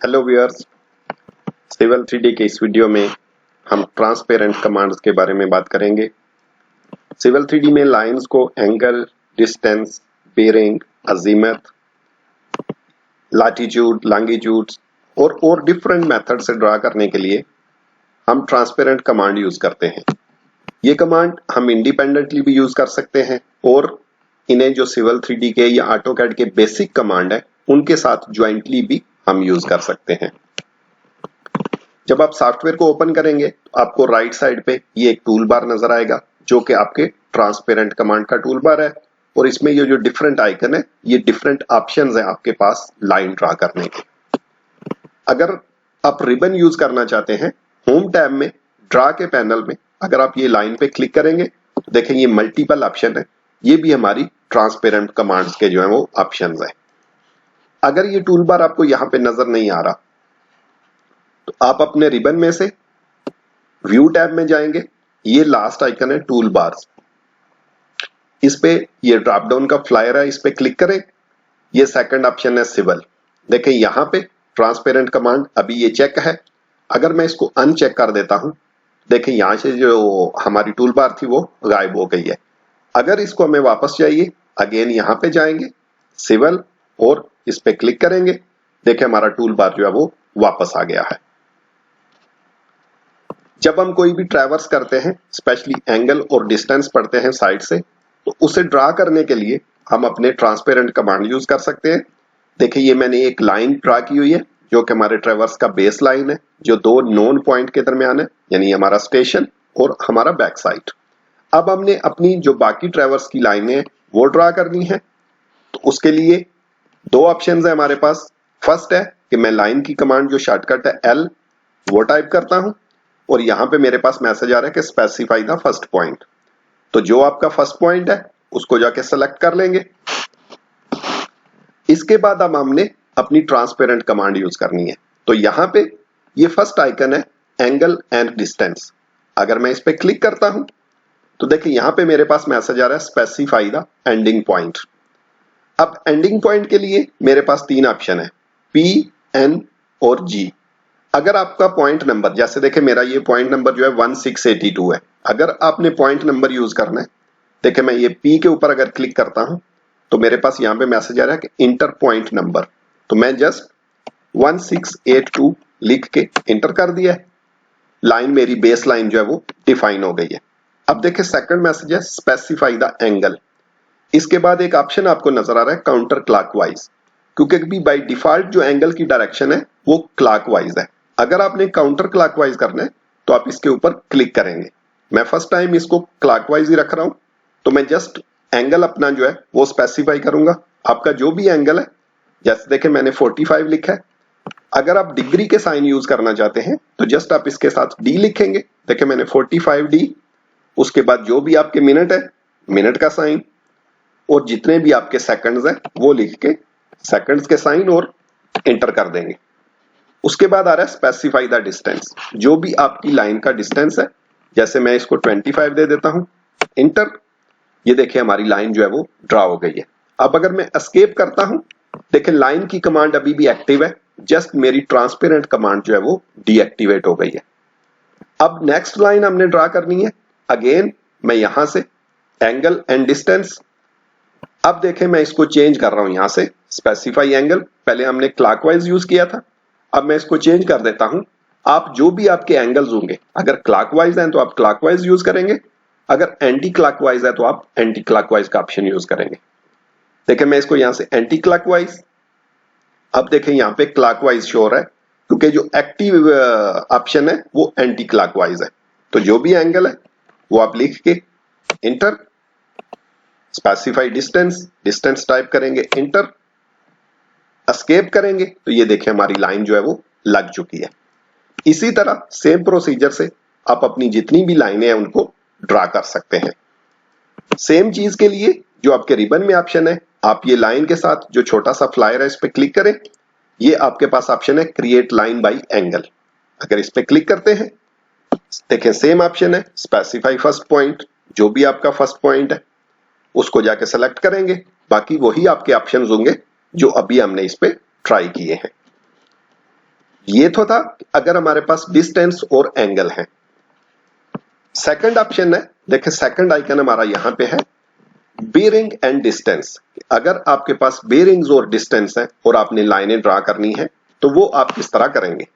Hello viewers, civil 3D के इस video में हम ट्रांसपेरेंट कमांड्स के बारे में बात करेंगे। सिविल 3D में लाइंस को angle, distance, bearing, azimuth, latitude, longitude और डिफरेंट मेथड से ड्रा करने के लिए हम ट्रांसपेरेंट कमांड यूज करते हैं। ये कमांड हम इंडिपेंडेंटली भी यूज कर सकते हैं और इन्हें जो सिविल 3D के या ऑटोकैड के बेसिक कमांड है उनके साथ ज्वाइंटली भी हम यूज कर सकते हैं। जब आप सॉफ्टवेयर को ओपन करेंगे तो आपको राइट साइड पे ये एक टूल बार नजर आएगा जो कि आपके ट्रांसपेरेंट कमांड का टूल बार है और इसमें ये जो डिफरेंट आइकन है ये डिफरेंट ऑप्शंस हैं आपके पास लाइन ड्रा करने के। अगर आप रिबन यूज करना चाहते हैं, होम टैब में ड्रा के पैनल में अगर आप ये लाइन पे क्लिक करेंगे तो देखें ये मल्टीपल ऑप्शन है, ये भी हमारी ट्रांसपेरेंट कमांड्स के जो है वो ऑप्शंस है। अगर ये टूल बार आपको यहाँ पे नजर नहीं आ रहा तो आप अपने रिबन में से व्यू टैब में जाएंगे, ये लास्ट आइकन है टूल बार्स, इस पे ये ड्रॉप डाउन का फ्लायर है, इस पे क्लिक करें। ये सेकंड ऑप्शन है सिविल। देखें यहाँ पे ट्रांसपेरेंट कमांड अभी ये चेक है। अगर मैं इसको अनचेक कर देता हूं, देखें यहां से जो हमारी टूल बार थी वो गायब हो गई है। अगर इसको हमें वापस चाहिए, अगेन यहाँ पे जाएंगे सिविल और इस पे क्लिक करेंगे, देखें हमारा टूल बार जो है वो वापस आ गया है। जब हम कोई भी ट्रैवर्स करते हैं, स्पेशली एंगल और डिस्टेंस पढ़ते हैं साइड से, तो उसे ड्रा करने के लिए हम अपने ट्रांसपेरेंट कमांड यूज कर सकते हैं। देखिए ये मैंने एक लाइन ड्रा की हुई है जो कि हमारे ट्रैवर्स का बेस लाइन है जो दो नोन पॉइंट के दरमियान है, यानी हमारा स्टेशन और हमारा बैक साइड। अब हमने अपनी जो बाकी ट्रैवर्स की लाइनें हैं वो ड्रा करनी है, तो उसके लिए दो ऑप्शंस है हमारे पास। फर्स्ट है कि मैं लाइन की कमांड जो शॉर्टकट है L वो टाइप करता हूं और यहां पे मेरे पास मैसेज आ रहा है कि स्पेसिफाई द फर्स्ट पॉइंट। तो जो आपका फर्स्ट पॉइंट है उसको जाके सेलेक्ट कर लेंगे। इसके बाद अब हमने अपनी ट्रांसपेरेंट कमांड यूज करनी है। तो यहां पे ये फर्स्ट आइकन है एंगल एंड डिस्टेंस। अगर मैं इस पे क्लिक करता हूं तो देखिए यहां पे मेरे पास मैसेज आ रहा है स्पेसिफाई द एंडिंग पॉइंट। अब एंडिंग पॉइंट के लिए मेरे पास तीन ऑप्शन है, P, N और G। अगर आपका पॉइंट नंबर, जैसे देखें मेरा ये पॉइंट नंबर जो है 1682 है, अगर आपने पॉइंट नंबर यूज करना है, देखें मैं ये P के ऊपर अगर क्लिक करता हूं तो मेरे पास यहां पे मैसेज आ रहा है कि इंटर पॉइंट नंबर। तो मैं जस्ट 1682 लिख के इंटर कर दिया है, लाइन मेरी बेस लाइन जो है वो डिफाइन हो गई है। अब देखें सेकंड मैसेज है स्पेसिफाई द एंगल। इसके बाद एक ऑप्शन आपको नजर आ रहा है काउंटर क्लॉकवाइज, क्योंकि अभी बाय डिफॉल्ट जो एंगल की डायरेक्शन है वो क्लॉकवाइज है। अगर आपने काउंटर क्लॉकवाइज करना है तो आप इसके ऊपर क्लिक करेंगे। मैं फर्स्ट टाइम इसको क्लॉकवाइज ही रख रहा हूं, तो मैं जस्ट एंगल अपना जो है वो स्पेसिफाई करूंगा। आपका जो भी एंगल है, जैसे देखें मैंने 45 लिखा है। अगर आप डिग्री के साइन यूज करना चाहते हैं तो जस्ट आप इसके साथ D लिखेंगे। देखें मैंने 45D, उसके बाद जो भी आपके मिनट है, मिनट का साइन, और जितने भी आपके सेकंड्स हैं वो लिख के सेकंड्स के साइन और एंटर कर देंगे। उसके बाद आ रहा है स्पेसिफाई द डिस्टेंस, जो भी आपकी लाइन का डिस्टेंस है, जैसे मैं इसको 25 दे देता हूं, इंटर। ये देखिए हमारी लाइन जो है वो ड्रा हो गई है। अब अगर मैं एस्केप करता हूं, देखिए लाइन की कमांड अभी भी एक्टिव है, जस्ट मेरी ट्रांसपेरेंट कमांड जो है वो डीएक्टिवेट हो गई है। अब नेक्स्ट लाइन हमने ड्रा करनी है। अगेन मैं यहां से एंगल एंड डिस्टेंस, अब देखें मैं इसको चेंज कर रहा हूं, यहां से स्पेसिफाई एंगल, पहले हमने क्लॉकवाइज यूज किया था, अब मैं इसको चेंज कर देता हूं। आप जो भी आपके एंगल्स होंगे, अगर क्लॉकवाइज हैं तो आप क्लॉकवाइज यूज करेंगे, अगर एंटी क्लॉकवाइज है तो आप एंटी क्लॉकवाइज का ऑप्शन यूज करेंगे। देखें मैं इसको यहां से एंटी क्लॉकवाइज, अब देखें यहां पे क्लॉकवाइज शो हो रहा है क्योंकि जो एक्टिव ऑप्शन है वो एंटी क्लॉकवाइज है। तो जो भी एंगल है वो आप लिख के inter, specify distance, distance type करेंगे, इंटर, एस्केप करेंगे, तो ये देखिए हमारी लाइन जो है वो लग चुकी है। इसी तरह सेम प्रोसीजर से आप अपनी जितनी भी लाइनें हैं उनको ड्रा कर सकते हैं। सेम चीज के लिए जो आपके रिबन में ऑप्शन है, आप ये लाइन के साथ जो छोटा सा फ्लायर है इस पे क्लिक करें, ये आपके पास ऑप्शन है क्रिएट लाइन बाय एंगल। अगर इस पे क्लिक करते हैं, देखें सेम ऑप्शन है स्पेसिफाई फर्स्ट पॉइंट, जो भी आपका फर्स्ट पॉइंट है उसको जाके सेलेक्ट करेंगे, बाकी वही आपके ऑप्शंस होंगे जो अभी हमने इस पे ट्राई किए हैं। ये तो था अगर हमारे पास डिस्टेंस और एंगल है। सेकंड ऑप्शन है, देखिए सेकंड आइकन हमारा यहां पे है बेरिंग एंड डिस्टेंस। अगर आपके पास बेरिंग्स और डिस्टेंस है और आपने लाइनें ड्रा करनी है तो वो आप किस तरह करेंगे।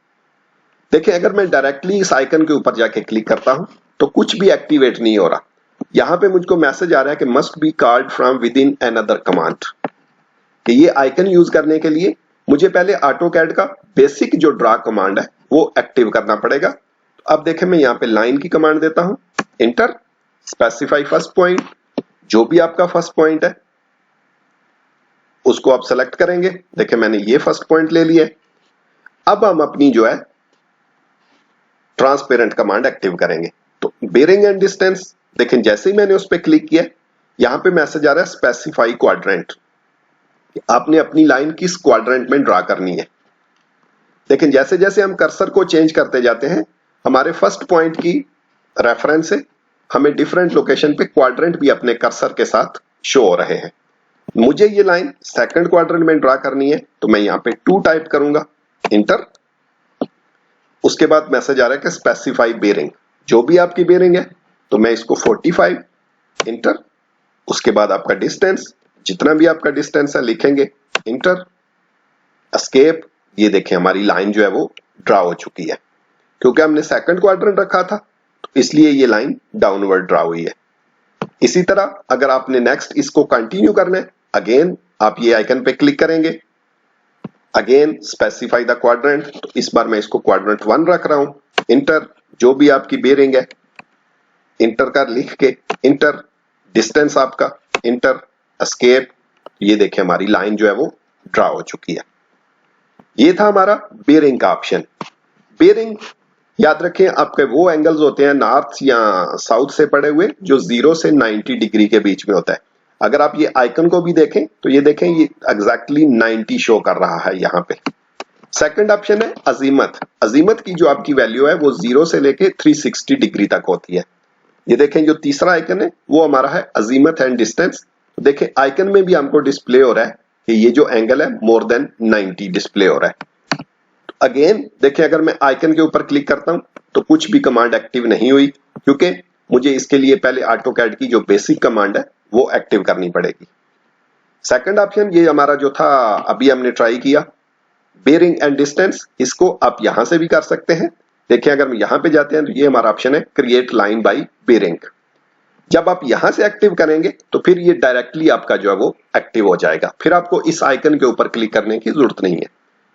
देखिए अगर मैं डायरेक्टली इस आइकन के ऊपर जाके क्लिक करता हूं तो कुछ भी एक्टिवेट नहीं हो रहा। यहां पे मुझको मैसेज आ रहा है कि must be called from with in another command, कि ये आइकन यूज करने के लिए मुझे पहले ऑटोकैड का बेसिक जो ड्रा कमांड है वो एक्टिव करना पड़ेगा। अब देखें मैं यहाँ पे लाइन की कमांड देता हूं, इंटर, स्पेसिफाई फर्स्ट पॉइंट, जो भी आपका फर्स्ट पॉइंट है उसको आप सेलेक्ट करेंगे। देखिए मैंने ये फर्स्ट पॉइंट ले लिया। अब हम अपनी जो है ट्रांसपेरेंट कमांड एक्टिव करेंगे। तो बेरिंग एंड डिस्टेंस, देखें जैसे ही मैंने उस पर क्लिक किया यहां पे मैसेज आ रहा है स्पेसिफाई क्वाड्रेंट, आपने अपनी लाइन किस क्वाड्रेंट में ड्रा करनी है। लेकिन जैसे जैसे हम कर्सर को चेंज करते जाते हैं हमारे फर्स्ट पॉइंट की रेफरेंस से हमें डिफरेंट लोकेशन पे क्वाड्रेंट भी अपने कर्सर के साथ शो हो रहे हैं। मुझे ये लाइन सेकंड क्वाड्रेंट में ड्रा करनी है तो मैं यहाँ पे 2 टाइप करूंगा, इंटर। उसके बाद मैसेज आ रहा है कि स्पेसिफाई बेरिंग, जो भी आपकी बेरिंग है तो मैं इसको 45, इंटर। उसके बाद आपका डिस्टेंस, जितना भी आपका डिस्टेंस है लिखेंगे, इंटर, एस्केप। ये देखें हमारी लाइन जो है वो ड्रा हो चुकी है। क्योंकि हमने सेकंड क्वाड्रेंट रखा था तो इसलिए ये लाइन डाउनवर्ड ड्रा हुई है। इसी तरह अगर आपने नेक्स्ट इसको कंटिन्यू करना है, अगेन आप ये आइकन पे क्लिक करेंगे, अगेन स्पेसिफाई द क्वाड्रेंट, तो इस बार मैं इसको क्वाड्रेंट 1 रख रहा हूं, इंटर। जो भी आपकी बेरिंग है इंटर कर लिख के, इंटर, डिस्टेंस आपका, इंटर, एस्केप। ये देखें हमारी लाइन जो है वो ड्रा हो चुकी है। ये था हमारा बेरिंग का ऑप्शन। बेरिंग याद रखें आपके वो एंगल्स होते हैं नॉर्थ या साउथ से पड़े हुए जो 0 से 90 डिग्री के बीच में होता है। अगर आप ये आइकन को भी देखें तो ये देखें ये एग्जैक्टली 90 शो कर रहा है यहाँ पे। सेकंड ऑप्शन है अजीमत। अजीमत की जो आपकी वैल्यू है वो 0 से लेके 360 डिग्री तक होती है। ये देखें जो तीसरा आइकन है वो हमारा है अजीमत एंड डिस्टेंस। देखें आइकन में भी हमको डिस्प्ले हो रहा है कि ये जो एंगल है मोर देन 90 डिस्प्ले हो रहा है। अगेन देखिए अगर मैं आइकन के ऊपर क्लिक करता हूं तो कुछ भी कमांड एक्टिव नहीं हुई, क्योंकि मुझे इसके लिए पहले ऑटोकैड की जो बेसिक कमांड है वो एक्टिव करनी पड़ेगी। सेकंड ऑप्शन ये हमारा जो था अभी हमने ट्राई किया बेरिंग एंड डिस्टेंस, इसको आप यहां से भी कर सकते हैं। देखिए अगर हम यहां पे जाते हैं तो ये हमारा ऑप्शन है क्रिएट लाइन बाय बेरिंग। जब आप यहां से एक्टिव करेंगे तो फिर ये डायरेक्टली आपका जो है वो एक्टिव हो जाएगा, फिर आपको इस आइकन के ऊपर क्लिक करने की जरूरत नहीं है।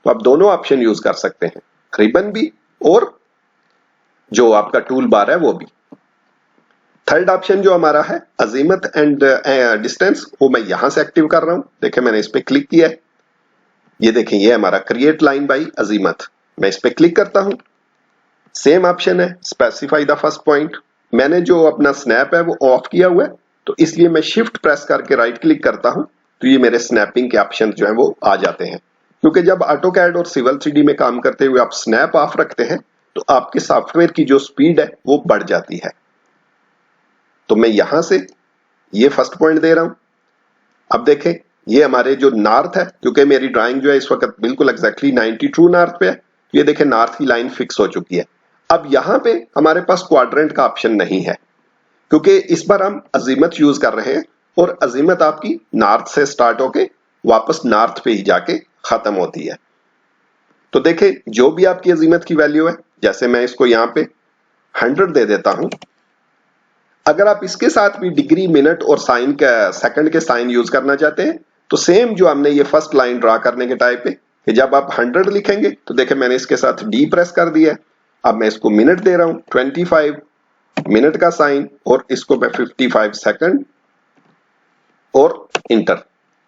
तो आप दोनों ऑप्शन यूज कर सकते हैं, रिबन भी और जो आपका टूल बार है वो भी। थर्ड ऑप्शन जो हमारा है अजीमत एंड डिस्टेंस, वो मैं यहां से एक्टिव कर रहा हूं। देखिए मैंने इस पे क्लिक किया है, ये देखें ये हमारा क्रिएट लाइन बाय अजीमत। मैं इस पे क्लिक करता हूं, सेम ऑप्शन है स्पेसिफाई द फर्स्ट पॉइंट। मैंने जो अपना स्नैप है वो ऑफ किया हुआ है तो इसलिए मैं शिफ्ट प्रेस करके राइट क्लिक करता हूं तो ये मेरे स्नैपिंग के ऑप्शन जो है वो आ जाते हैं। क्योंकि जब ऑटोकैड और सिविल 3D में काम करते हुए आप स्नैप ऑफ रखते हैं तो आपके सॉफ्टवेयर की जो स्पीड है वो बढ़ जाती है। तो मैं यहां से ये फर्स्ट पॉइंट दे रहा हूं। अब देखें ये हमारे जो नॉर्थ है, क्योंकि मेरी ड्राइंग जो है इस वक्त बिल्कुल एग्जैक्टली 90 ट्रू नॉर्थ पे है, ये देखें नॉर्थ की लाइन फिक्स हो चुकी है। अब यहां पे हमारे पास क्वाड्रेंट का ऑप्शन नहीं है क्योंकि इस बार हम अजीमत यूज कर रहे हैं और अजीमत आपकी नॉर्थ से स्टार्ट होके वापस नॉर्थ पे ही जाके खत्म होती है। तो देखें जो भी आपकी अजीमत की वैल्यू है, जैसे मैं इसको यहां पे 100 दे देता हूं। अगर आप इसके साथ भी डिग्री, मिनट और साइन का सेकंड के साइन यूज करना चाहते हैं तो सेम जो हमने ये फर्स्ट लाइन ड्रा करने के टाइप पे कि जब आप 100 लिखेंगे तो देखें मैंने इसके साथ डी प्रेस कर दिया है। अब मैं इसको मिनट दे रहा हूं 25 मिनट का साइन और इसको मैं 55 सेकंड और इंटर।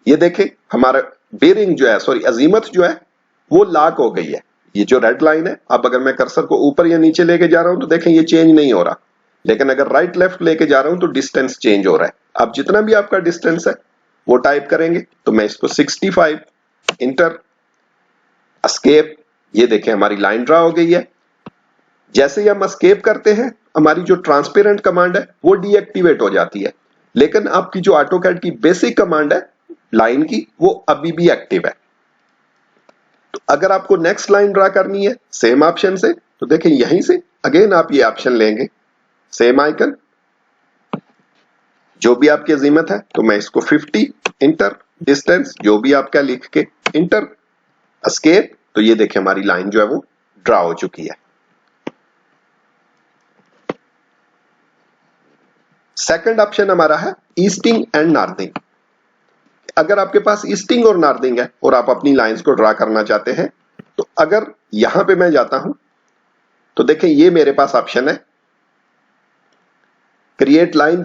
ये देखें हमारा बेरिंग जो है सॉरी अजीमत जो है वो लॉक हो गई है। ये जो रेड लाइन है, अब अगर मैं कर्सर को ऊपर या नीचे लेके जा रहा हूं तो देखें ये चेंज नहीं हो रहा, लेकिन अगर राइट लेफ्ट लेके जा रहा हूं तो डिस्टेंस चेंज हो रहा है। अब जितना भी आपका डिस्टेंस है वो टाइप करेंगे तो मैं इसको 65, इंटर, एस्केप। ये देखें हमारी लाइन ड्रा हो गई है। जैसे ही हम एस्केप करते हैं हमारी जो ट्रांसपेरेंट कमांड है वो डीएक्टिवेट हो जाती है, लेकिन आपकी जो ऑटोकैड की बेसिक कमांड है लाइन की वो अभी भी एक्टिव है। तो अगर आपको नेक्स्ट लाइन ड्रा करनी है सेम ऑप्शन से, तो देखिए यहीं से अगेन आप ये ऑप्शन लेंगे, सेम आइकन, जो भी आपकी अजीमत है, तो मैं इसको 50 इंटर, डिस्टेंस जो भी आपका लिख के इंटर, एस्केप, तो ये देखिए हमारी लाइन जो है वो ड्रा हो चुकी है। सेकंड ऑप्शन हमारा है ईस्टिंग एंड नॉर्थिंग। अगर आपके पास ईस्टिंग और नॉर्थिंग है और आप अपनी लाइंस को ड्रा करना चाहते हैं, तो अगर यहां पे मैं जाता हूं तो देखें ये मेरे पास ऑप्शन है create line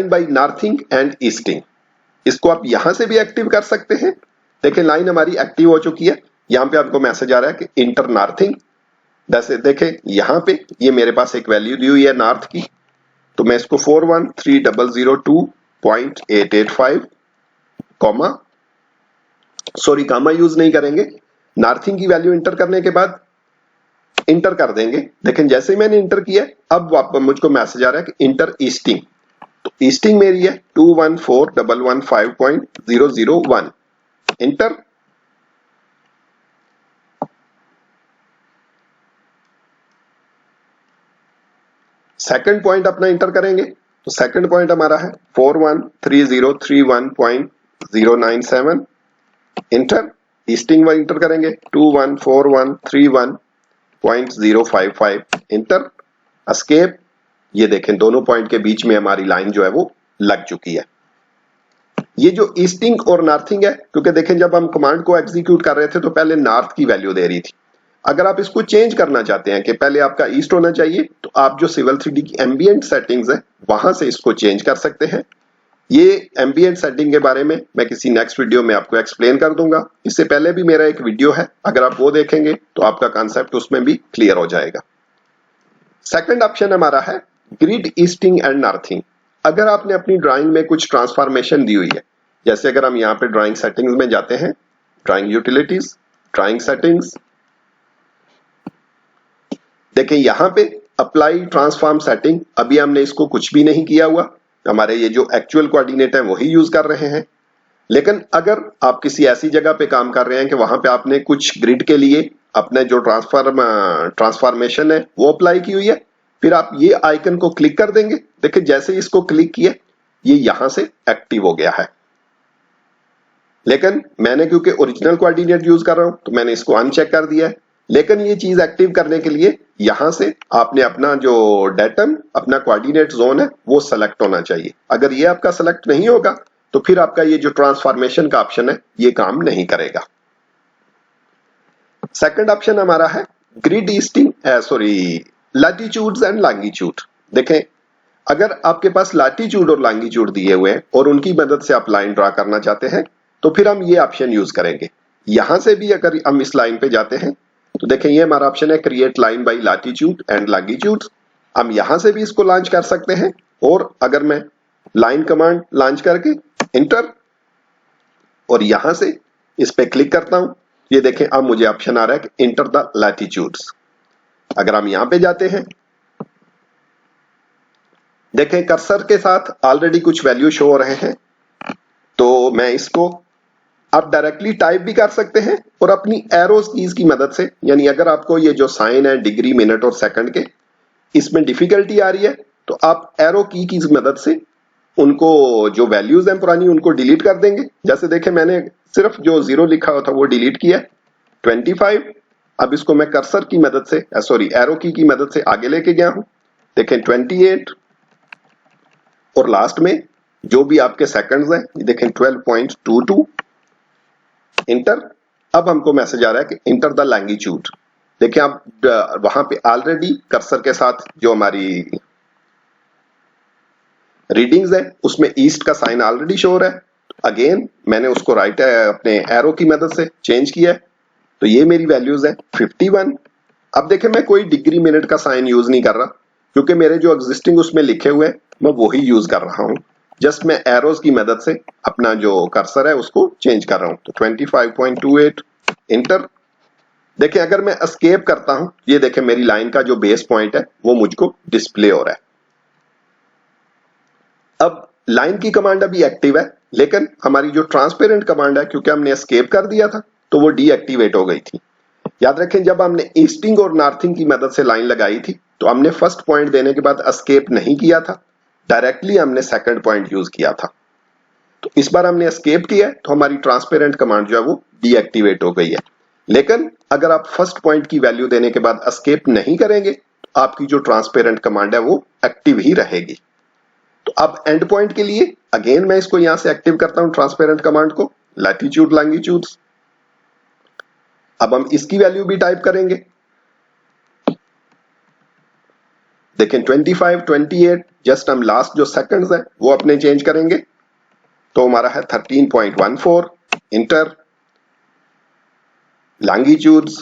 by northing and easting. इसको आप यहां से भी एक्टिव कर सकते हैं। देखें लाइन हमारी एक्टिव हो चुकी है, यहां पे आपको मैसेज आ रहा है कि इंटर नॉर्थिंग। जैसे देखें यहां पे ये मेरे पास एक वैल्यू दी हुई है नॉर्थ की, तो मैं इसको 413,002.885 कामा यूज नहीं करेंगे, नॉर्थिंग की वैल्यू इंटर करने के बाद इंटर कर देंगे। लेकिन जैसे ही मैंने इंटर किया, अब मुझको मैसेज आ रहा है कि इंटर ईस्टिंग, तो ईस्टिंग मेरी है 214,115.001 इंटर। सेकंड पॉइंट अपना इंटर करेंगे, तो सेकंड पॉइंट हमारा है 413031.097 इंटर। ईस्टिंग में इंटर करेंगे 214131.055 इंटर, एस्केप। ये देखें दोनों पॉइंट के बीच में हमारी लाइन जो है वो लग चुकी है। ये जो ईस्टिंग और नॉर्थिंग है, क्योंकि देखें जब हम कमांड को एग्जीक्यूट कर रहे थे तो पहले नॉर्थ की वैल्यू दे रही थी। अगर आप इसको चेंज करना चाहते हैं कि पहले आपका ईस्ट होना चाहिए, तो आप जो सिविल 3D की एम्बिएंट सेटिंग्स है वहां से इसको चेंज कर सकते हैं। ये एम्बिएंट सेटिंग के बारे में मैं किसी नेक्स्ट वीडियो में आपको एक्सप्लेन कर दूंगा। इससे पहले भी मेरा एक वीडियो है, अगर आप वो देखेंगे तो आपका कॉन्सेप्ट उसमें भी क्लियर हो जाएगा। सेकंड ऑप्शन हमारा है ग्रिड ईस्टिंग एंड नॉर्थिंग। अगर आपने अपनी ड्राइंग में कुछ ट्रांसफॉर्मेशन दी हुई है, जैसे अगर हम यहाँ पे ड्राइंग सेटिंग्स में जाते हैं, ड्राइंग यूटिलिटीज, ड्राइंग सेटिंग्स, देखें यहां पे अप्लाई ट्रांसफॉर्म सेटिंग, अभी हमने इसको कुछ भी नहीं किया हुआ, हमारे ये जो एक्चुअल कोऑर्डिनेट है वही यूज कर रहे हैं। लेकिन अगर आप किसी ऐसी जगह पे काम कर रहे हैं कि वहां पे आपने कुछ ग्रिड के लिए अपने जो ट्रांसफॉर्मेशन है वो अप्लाई की हुई है, फिर आप ये आइकन को क्लिक कर देंगे। देखिए जैसे इसको क्लिक किया, ये यहां से एक्टिव हो गया है। लेकिन मैंने क्योंकि ओरिजिनल कोऑर्डिनेट यूज कर रहा हूं, तो मैंने इसको अनचेक कर दिया है। लेकिन ये चीज एक्टिव करने के लिए यहां से आपने अपना जो डेटम, अपना कोऑर्डिनेट जोन है वो सेलेक्ट होना चाहिए। अगर ये आपका सेलेक्ट नहीं होगा, तो फिर आपका ये जो ट्रांसफॉर्मेशन का ऑप्शन है ये काम नहीं करेगा। सेकंड ऑप्शन हमारा है grid easting latitudes and longitude. देखें अगर आपके पास लैटिट्यूड और लॉन्गिट्यूड दिए हुए हैं और उनकी मदद से आप लाइन ड्रा करना चाहते हैं, तो फिर हम ये ऑप्शन यूज करेंगे। यहां से भी अगर हम इस लाइन पे जाते हैं, तो देखें ये हमारा ऑप्शन है create line by latitude and longitude. हम यहां से भी इसको लॉन्च कर सकते हैं, और अगर मैं लाइन कमांड लॉन्च करके इंटर और यहां से इस पे क्लिक करता हूं, ये देखें अब मुझे ऑप्शन आ रहा है कि इंटर द लैटिट्यूड्स। अगर हम यहां पे जाते हैं, देखें कर्सर के साथ ऑलरेडी कुछ वैल्यू शो हो रहे हैं, तो मैं इसको आप डायरेक्टली टाइप भी कर सकते हैं और अपनी एरोज कीज की मदद से, यानी अगर आपको ये जो साइन है डिग्री, मिनट और सेकंड के, इसमें डिफिकल्टी आ रही है, तो आप एरो की मदद से उनको जो वैल्यूज हैं पुरानी उनको डिलीट कर देंगे। जैसे देखें मैंने सिर्फ जो 0 लिखा हुआ था वो डिलीट किया, 25। अब इसको मैं कर्सर की मदद से एरो की मदद से आगे लेके गया हूं, देखें 28, और लास्ट में जो भी आपके सेकंड्स हैं देखें 12.22 इंटर। अब हमको मैसेज आ रहा है कि इंटर द लॉन्गिट्यूड। देखिए आप वहां पे ऑलरेडी कर्सर के साथ जो हमारी रीडिंग्स है उसमें ईस्ट का साइन ऑलरेडी शो हो रहा है। अगेन मैंने उसको राइट अपने एरो की मदद से चेंज किया है, तो ये मेरी वैल्यूज है 51। अब देखें मैं कोई डिग्री मिनट का साइन यूज नहीं कर रहा, क्योंकि मेरे जो एग्जिस्टिंग उसमें लिखे हुए हैं मैं वही यूज कर रहा हूं। जस्ट मैं एरोज की मदद से अपना जो कर्सर है उसको चेंज कर रहा हूं। तो 25.28 इंटर। देखिए अगर मैं एस्केप करता हूं, ये देखें मेरी लाइन का जो बेस पॉइंट है वो मुझको डिस्प्ले हो रहा है। अब लाइन की कमांड अभी एक्टिव है, लेकिन हमारी जो ट्रांसपेरेंट कमांड है, क्योंकि हमने एस्केप कर दिया था, तो वो डीएक्टिवेट हो गई थी। याद रखें, जब हमने ईस्टिंग और नॉर्थिंग की मदद से लाइन लगाई थी तो हमने फर्स्ट पॉइंट देने के बाद एस्केप नहीं किया था, डायरेक्टली हमने सेकंड पॉइंट यूज किया था। तो इस बार हमने एस्केप किया है तो हमारी ट्रांसपेरेंट कमांड जो है वो डीएक्टिवेट हो गई है। लेकिन अगर आप फर्स्ट पॉइंट की वैल्यू देने के बाद एस्केप नहीं करेंगे तो आपकी जो ट्रांसपेरेंट कमांड है वो एक्टिव ही रहेगी। तो अब एंड पॉइंट के लिए अगेन मैं इसको यहां से एक्टिव करता हूं ट्रांसपेरेंट कमांड को, लैटिट्यूड लॉन्गिट्यूड। अब हम इसकी वैल्यू भी टाइप करेंगे। देखें 25, 28, जस्ट हम लास्ट जो सेकंड्स है वो अपने चेंज करेंगे, तो हमारा है 13.14। इंटर। लॉन्गिट्यूड्स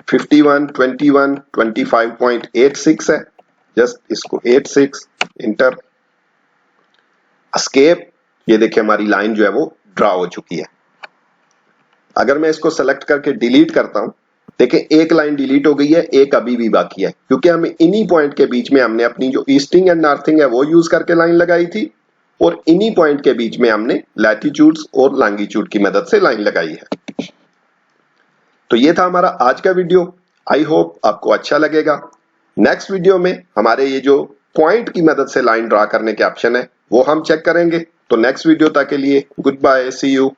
51, 21, 25.86 है, जस्ट इसको 86। इंटर। एस्केप। ये देखिए हमारी लाइन जो है वो ड्रा हो चुकी है। अगर मैं इसको सेलेक्ट करके डिलीट करता हूं, देखिए एक लाइन डिलीट हो गई है, एक अभी भी बाकी है, क्योंकि हम इन्हीं पॉइंट के बीच में हमने अपनी जो ईस्टिंग एंड नॉर्थिंग है वो यूज करके लाइन लगाई थी, और इन्हीं पॉइंट के बीच में हमने लैटिट्यूड्स और लॉन्गिट्यूड की मदद से लाइन लगाई है। तो ये था हमारा आज का वीडियो। आई होप आपको अच्छा लगेगा। नेक्स्ट वीडियो में हमारे ये जो पॉइंट की मदद से लाइन ड्रा करने के ऑप्शन है वो हम चेक करेंगे। तो नेक्स्ट वीडियो तक के लिए गुड बाय, सी यू।